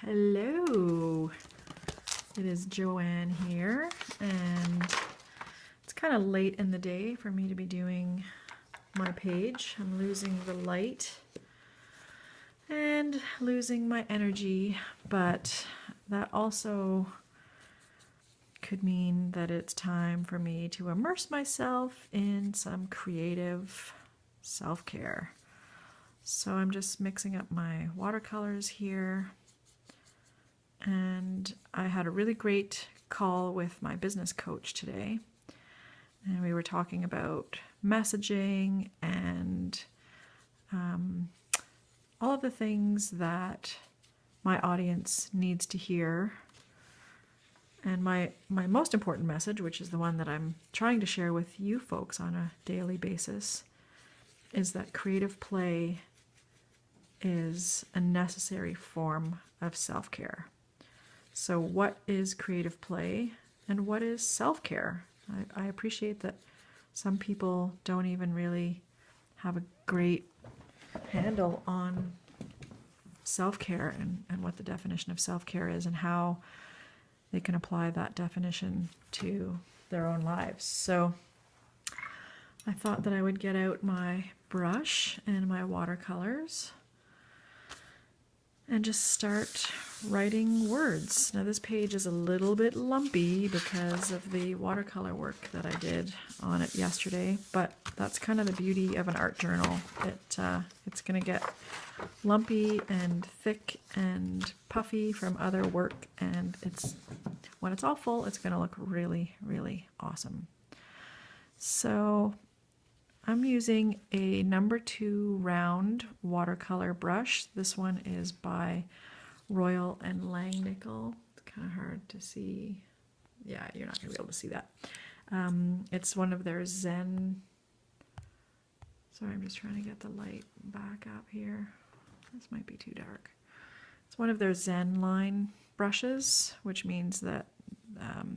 Hello, it is Joanne here, and it's kind of late in the day for me to be doing my page. I'm losing the light and losing my energy, but that also could mean that it's time for me to immerse myself in some creative self-care. So I'm just mixing up my watercolors here. And I had a really great call with my business coach today, and we were talking about messaging and all of the things that my audience needs to hear. And my most important message, which is the one that I'm trying to share with you folks on a daily basis, is that creative play is a necessary form of self-care. So what is creative play and what is self-care? I appreciate that some people don't even really have a great handle on self-care and what the definition of self-care is and how they can apply that definition to their own lives. So I thought that I would get out my brush and my watercolors and just start writing words. Now this page is a little bit lumpy because of the watercolor work that I did on it yesterday, but that's kind of the beauty of an art journal. It's gonna get lumpy and thick and puffy from other work, and when it's all full, it's gonna look really, really awesome. So I'm using a number 2 round watercolor brush. This one is by Royal and Langnickel. It's kind of hard to see. Yeah, you're not going to be able to see that. It's one of their Zen. Sorry, I'm just trying to get the light back up here. This might be too dark. It's one of their Zen line brushes, which means that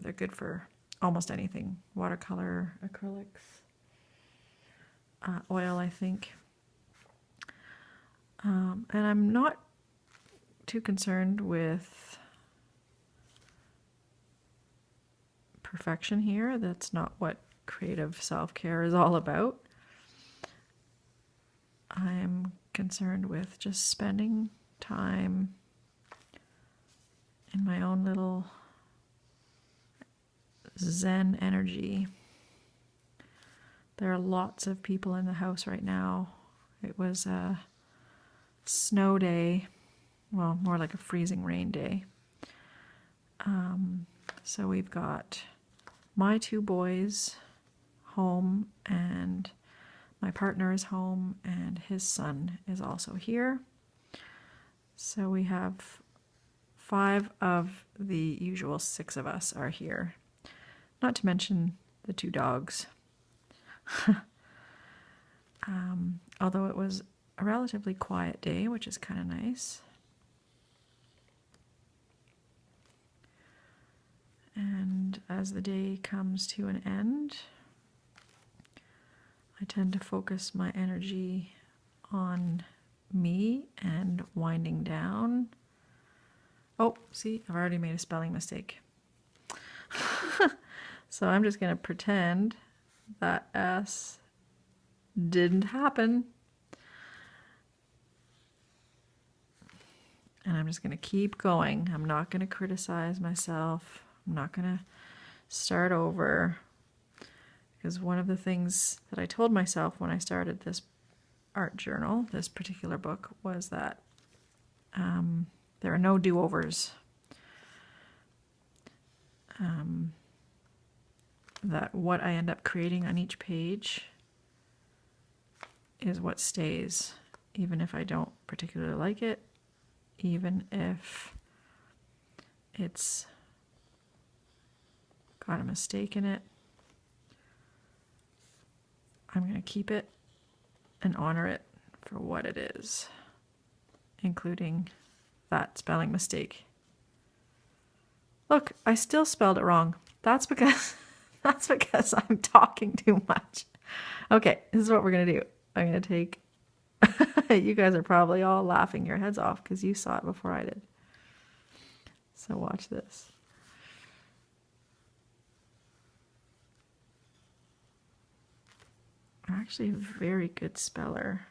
they're good for almost anything. Watercolor, acrylics. Oil, I think. And I'm not too concerned with perfection here. That's not what creative self-care is all about. I'm concerned with just spending time in my own little Zen energy. There are lots of people in the house right now. It was a snow day, well, more like a freezing rain day. So we've got my 2 boys home, and my partner is home, and his son is also here. So we have 5 of the usual 6 of us are here, not to mention the 2 dogs. Although it was a relatively quiet day, which is kind of nice. And as the day comes to an end, I tend to focus my energy on me and winding down. Oh, see, I've already made a spelling mistake. So I'm just going to pretend that S didn't happen. And I'm just going to keep going. I'm not going to criticize myself. I'm not going to start over. Because one of the things that I told myself when I started this art journal, this particular book, was that there are no do-overs. That what I end up creating on each page is what stays, even if I don't particularly like it, even if it's got a mistake in it. I'm going to keep it and honor it for what it is, including that spelling mistake. Look, I still spelled it wrong. That's because I'm talking too much. Okay, this is what we're going to do. I'm going to take... You guys are probably all laughing your heads off because you saw it before I did. So watch this. I'm actually a very good speller.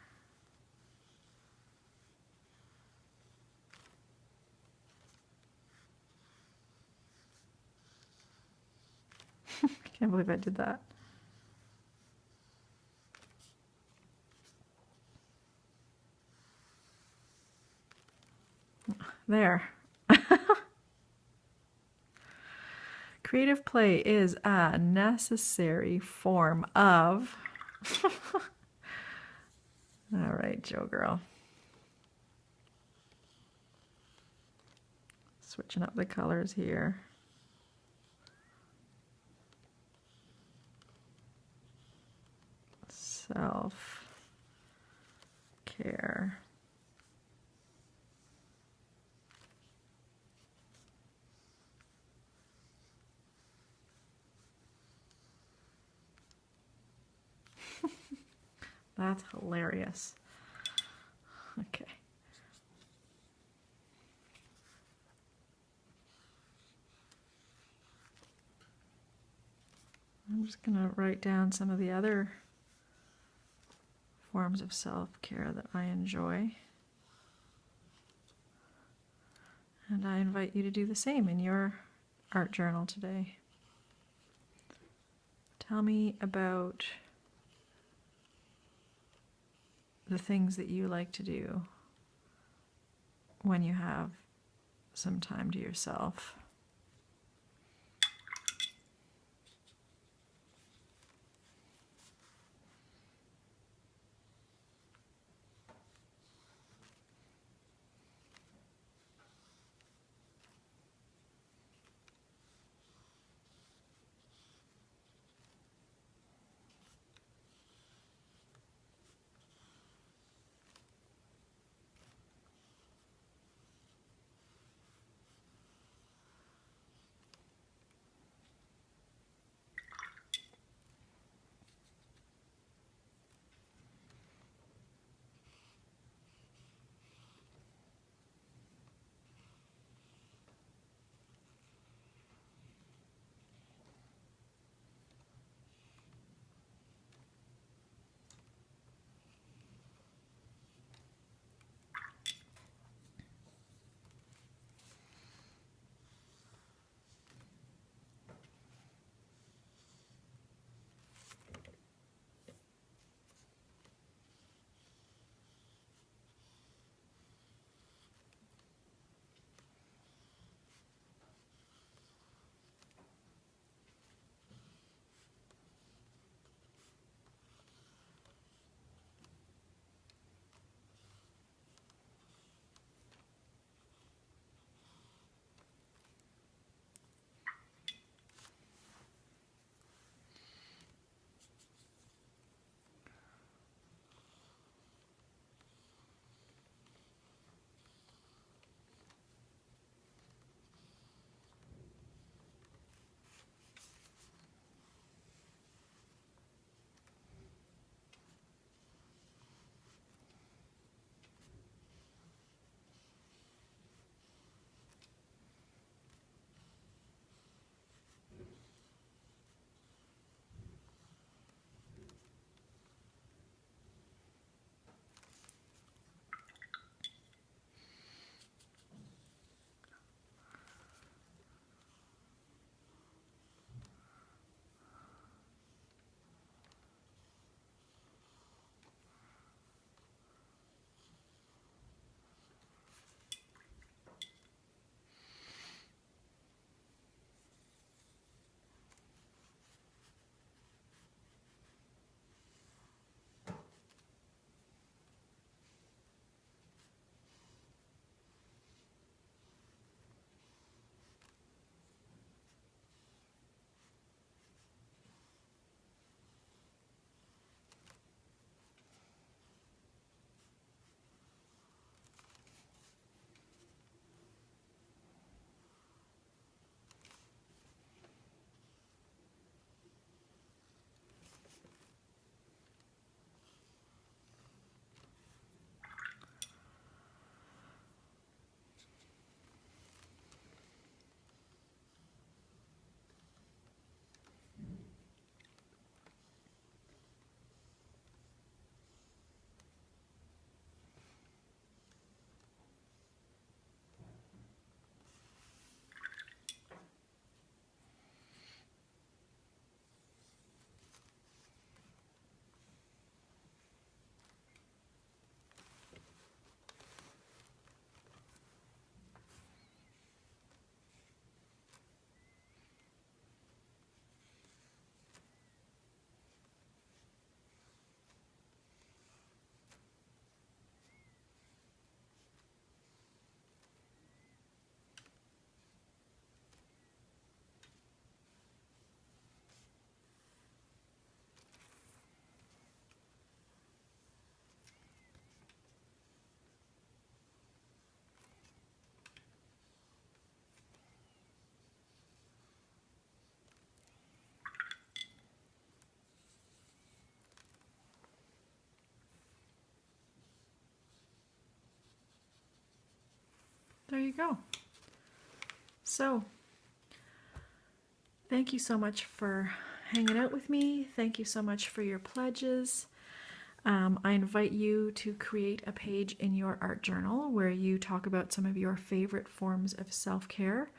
I can't believe I did that. There. Creative play is a necessary form of... All right, Joe girl. Switching up the colors here. Self-care. That's hilarious. Okay. I'm just going to write down some of the other forms of self-care that I enjoy. And I invite you to do the same in your art journal today. Tell me about the things that you like to do when you have some time to yourself. there you go. So, thank you so much for hanging out with me. Thank you so much for your pledges. I invite you to create a page in your art journal where you talk about some of your favorite forms of self-care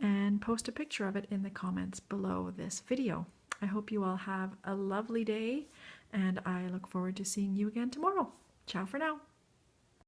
and post a picture of it in the comments below this video. I hope you all have a lovely day, and I look forward to seeing you again tomorrow. Ciao for now.